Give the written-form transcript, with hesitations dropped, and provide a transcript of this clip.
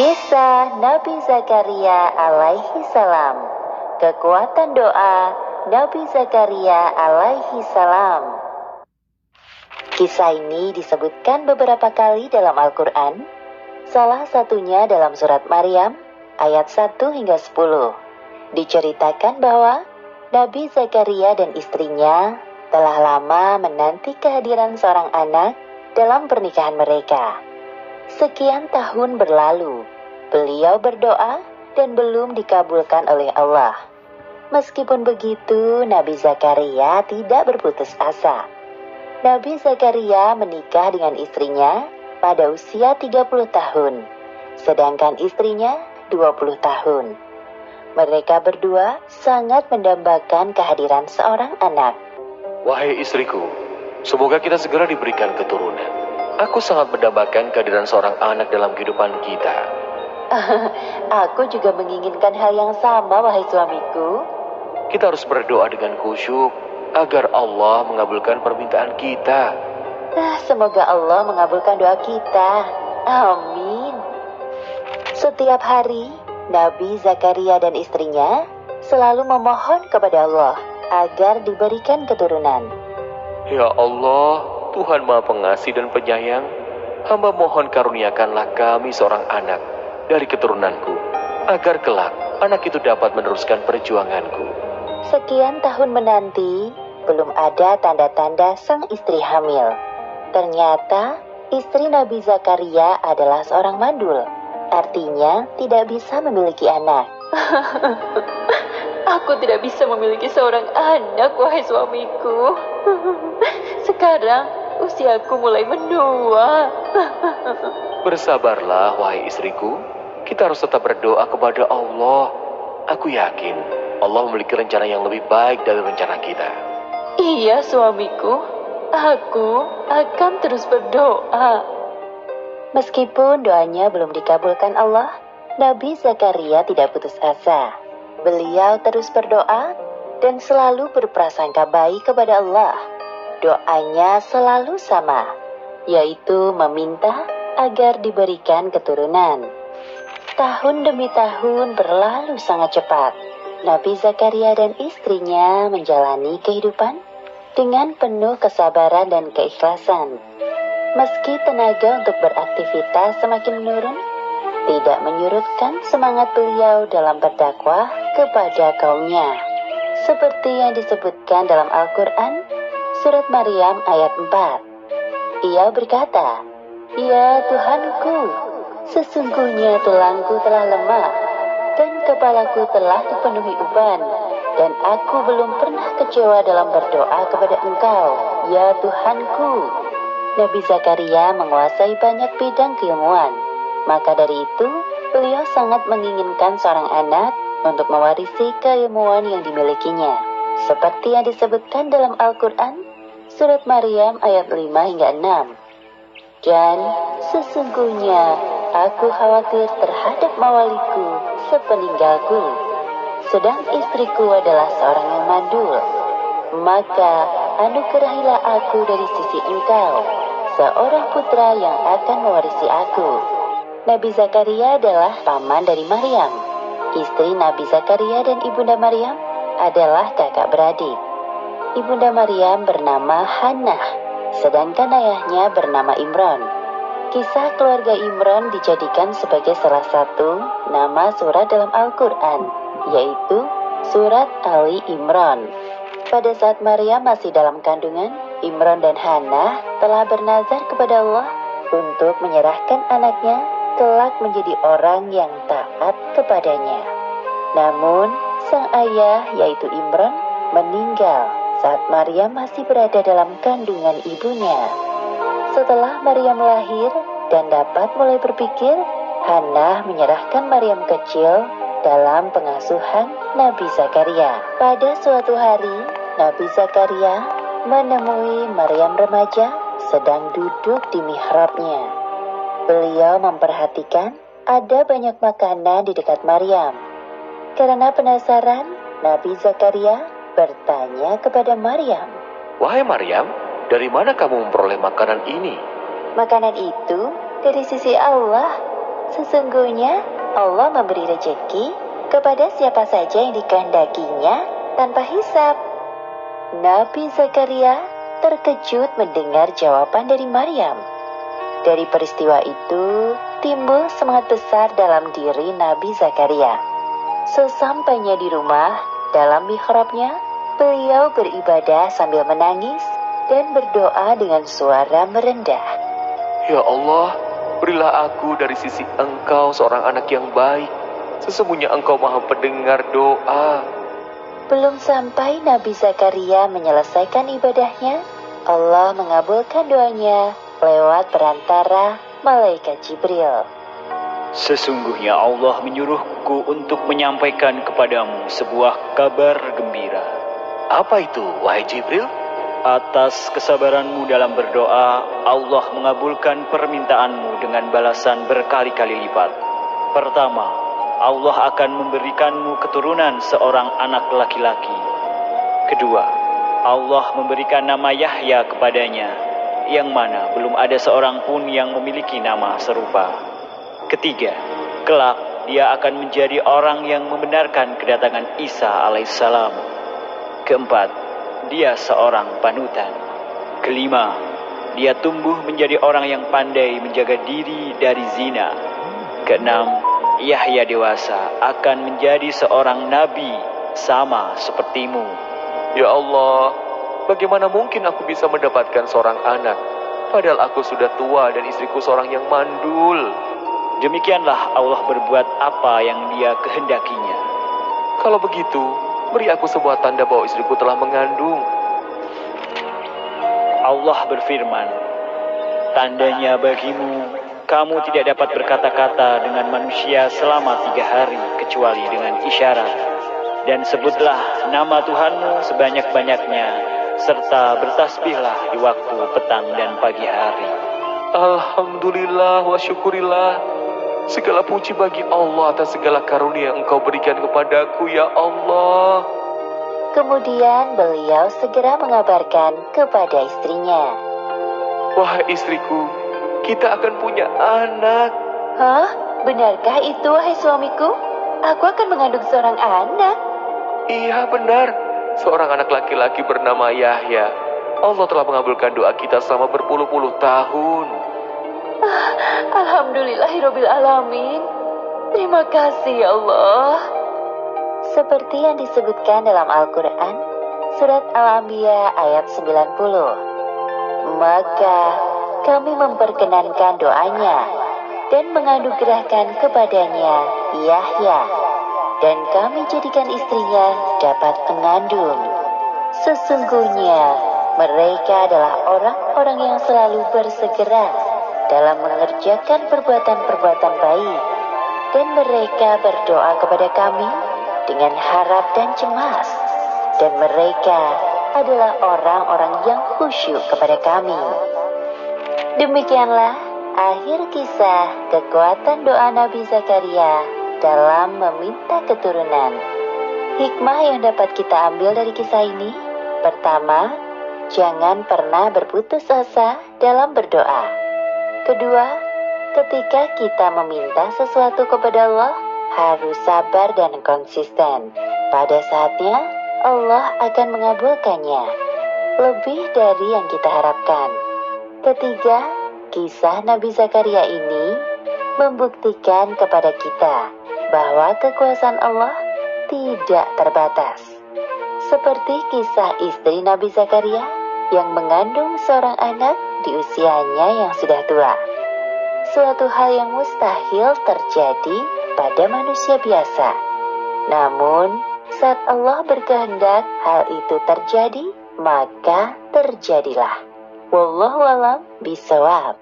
Kisah Nabi Zakaria alaihi salam. Kekuatan doa Nabi Zakaria alaihi salam. Kisah ini disebutkan beberapa kali dalam Al-Quran. Salah satunya dalam surat Maryam ayat 1 hingga 10. Diceritakan bahwa Nabi Zakaria dan istrinya telah lama menanti kehadiran seorang anak dalam pernikahan mereka. Sekian tahun berlalu, beliau berdoa dan belum dikabulkan oleh Allah. Meskipun begitu, Nabi Zakaria tidak berputus asa. Nabi Zakaria menikah dengan istrinya pada usia 30 tahun, sedangkan istrinya 20 tahun. Mereka berdua sangat mendambakan kehadiran seorang anak. Wahai istriku, semoga kita segera diberikan keturunan. Aku sangat mendambakan kehadiran seorang anak dalam kehidupan kita. Aku juga menginginkan hal yang sama, wahai suamiku. Kita harus berdoa dengan khusyuk agar Allah mengabulkan permintaan kita. Semoga Allah mengabulkan doa kita. Amin. Setiap hari, Nabi Zakaria dan istrinya selalu memohon kepada Allah agar diberikan keturunan. Ya Allah, Tuhan Maha Pengasih dan Penyayang, hamba mohon karuniakanlah kami seorang anak dari keturunanku, agar kelak anak itu dapat meneruskan perjuanganku. Sekian tahun menanti, belum ada tanda-tanda sang istri hamil. Ternyata, istri Nabi Zakaria adalah seorang mandul, artinya tidak bisa memiliki anak. Aku tidak bisa memiliki seorang anak, wahai suamiku. Sekarang, usiaku mulai menua. Bersabarlah, wahai istriku. Kita harus tetap berdoa kepada Allah. Aku yakin Allah memiliki rencana yang lebih baik dari rencana kita. Iya, suamiku. Aku akan terus berdoa. Meskipun doanya belum dikabulkan Allah, Nabi Zakaria tidak putus asa. Beliau terus berdoa dan selalu berprasangka baik kepada Allah. Doanya selalu sama, yaitu meminta agar diberikan keturunan. Tahun demi tahun berlalu sangat cepat. Nabi Zakaria dan istrinya menjalani kehidupan dengan penuh kesabaran dan keikhlasan. Meski tenaga untuk beraktivitas semakin menurun, tidak menyurutkan semangat beliau dalam berdakwah kepada kaumnya. Seperti yang disebutkan dalam Al-Quran, surat Maryam ayat 4. Ia berkata, "Ya Tuhanku, sesungguhnya tulangku telah lemah, dan kepalaku telah dipenuhi uban, dan aku belum pernah kecewa dalam berdoa kepada Engkau, ya Tuhanku." Nabi Zakaria menguasai banyak bidang keilmuan. Maka dari itu, beliau sangat menginginkan seorang anak untuk mewarisi keilmuan yang dimilikinya. Seperti yang disebutkan dalam Al-Quran, surat Maryam ayat 5 hingga 6. Dan sesungguhnya aku khawatir terhadap mawaliku sepeninggalku, sedang istriku adalah seorang yang mandul. Maka anugerahilah aku dari sisi Engkau, seorang putra yang akan mewarisi aku. Nabi Zakaria adalah paman dari Maryam. Istri Nabi Zakaria dan Ibunda Maryam adalah kakak beradik. Ibunda Maryam bernama Hannah, sedangkan ayahnya bernama Imran. Kisah keluarga Imran dijadikan sebagai salah satu nama surat dalam Al-Quran, yaitu surat Ali Imran. Pada saat Maryam masih dalam kandungan, Imran dan Hannah telah bernazar kepada Allah untuk menyerahkan anaknya kelak menjadi orang yang taat kepadanya. Namun, sang ayah yaitu Imran meninggal saat Maryam masih berada dalam kandungan ibunya. Setelah Maryam lahir dan dapat mulai berpikir, Hannah menyerahkan Maryam kecil dalam pengasuhan Nabi Zakaria. Pada suatu hari, Nabi Zakaria menemui Maryam remaja sedang duduk di mihrabnya. Beliau memperhatikan ada banyak makanan di dekat Maryam. Karena penasaran, Nabi Zakaria bertanya kepada Maryam, Wahai Maryam, dari mana kamu memperoleh makanan ini? "Makanan itu dari sisi Allah. Sesungguhnya Allah memberi rezeki kepada siapa saja yang dikehendakinya tanpa hisab. Nabi Zakaria terkejut mendengar jawaban dari Maryam. Dari peristiwa itu, timbul semangat besar dalam diri Nabi Zakaria. Sesampainya di rumah, dalam mihrabnya, beliau beribadah sambil menangis dan berdoa dengan suara merendah. Ya Allah, berilah aku dari sisi Engkau seorang anak yang baik. Sesungguhnya Engkau Maha Pendengar doa. Belum sampai Nabi Zakaria menyelesaikan ibadahnya, Allah mengabulkan doanya lewat perantara malaikat Jibril. Sesungguhnya Allah menyuruhku untuk menyampaikan kepadamu sebuah kabar gembira. Apa itu, wahai Jibril? Atas kesabaranmu dalam berdoa, Allah mengabulkan permintaanmu dengan balasan berkali-kali lipat. Pertama, Allah akan memberikanmu keturunan seorang anak laki-laki. Kedua, Allah memberikan nama Yahya kepadanya, yang mana belum ada seorang pun yang memiliki nama serupa. Ketiga, kelak dia akan menjadi orang yang membenarkan kedatangan Isa alaihissalam. Keempat, dia seorang panutan. Kelima, dia tumbuh menjadi orang yang pandai menjaga diri dari zina. Keenam, Yahya dewasa akan menjadi seorang nabi sama sepertimu. Ya Allah, bagaimana mungkin aku bisa mendapatkan seorang anak, padahal aku sudah tua dan istriku seorang yang mandul. Demikianlah Allah berbuat apa yang dia kehendakinya. Kalau begitu, beri aku sebuah tanda bahwa istriku telah mengandung. Allah berfirman, tandanya bagimu, kamu tidak dapat berkata-kata dengan manusia selama 3 hari kecuali dengan isyarat. Dan sebutlah nama Tuhanmu sebanyak-banyaknya, serta bertasbihlah di waktu petang dan pagi hari. Alhamdulillah wa syukurillah. Segala puji bagi Allah atas segala karunia yang Engkau berikan kepadaku, ya Allah. Kemudian beliau segera mengabarkan kepada istrinya. Wahai istriku, kita akan punya anak. Hah? Benarkah itu, wahai suamiku? Aku akan mengandung seorang anak. Iya benar, seorang anak laki-laki bernama Yahya. Allah telah mengabulkan doa kita selama berpuluh-puluh tahun. Alhamdulillahirabbil alamin. Terima kasih ya Allah. Seperti yang disebutkan dalam Al-Quran, surat Al-Anbiya ayat 90. Maka kami memperkenankan doanya dan menganugerahkan kepadanya Yahya, dan kami jadikan istrinya dapat mengandung. Sesungguhnya mereka adalah orang-orang yang selalu bersegera dalam mengerjakan perbuatan-perbuatan baik, dan mereka berdoa kepada kami dengan harap dan cemas, dan mereka adalah orang-orang yang khusyuk kepada kami. Demikianlah akhir kisah kekuatan doa Nabi Zakaria dalam meminta keturunan. Hikmah yang dapat kita ambil dari kisah ini, pertama, jangan pernah berputus asa dalam berdoa. Kedua, ketika kita meminta sesuatu kepada Allah, harus sabar dan konsisten. Pada saatnya, Allah akan mengabulkannya, lebih dari yang kita harapkan. Ketiga, kisah Nabi Zakaria ini membuktikan kepada kita bahwa kekuasaan Allah tidak terbatas. Seperti kisah istri Nabi Zakaria yang mengandung seorang anak di usianya yang sudah tua. Suatu hal yang mustahil terjadi pada manusia biasa. Namun, saat Allah berkehendak hal itu terjadi, maka terjadilah. Wallahu a'lam bishawab.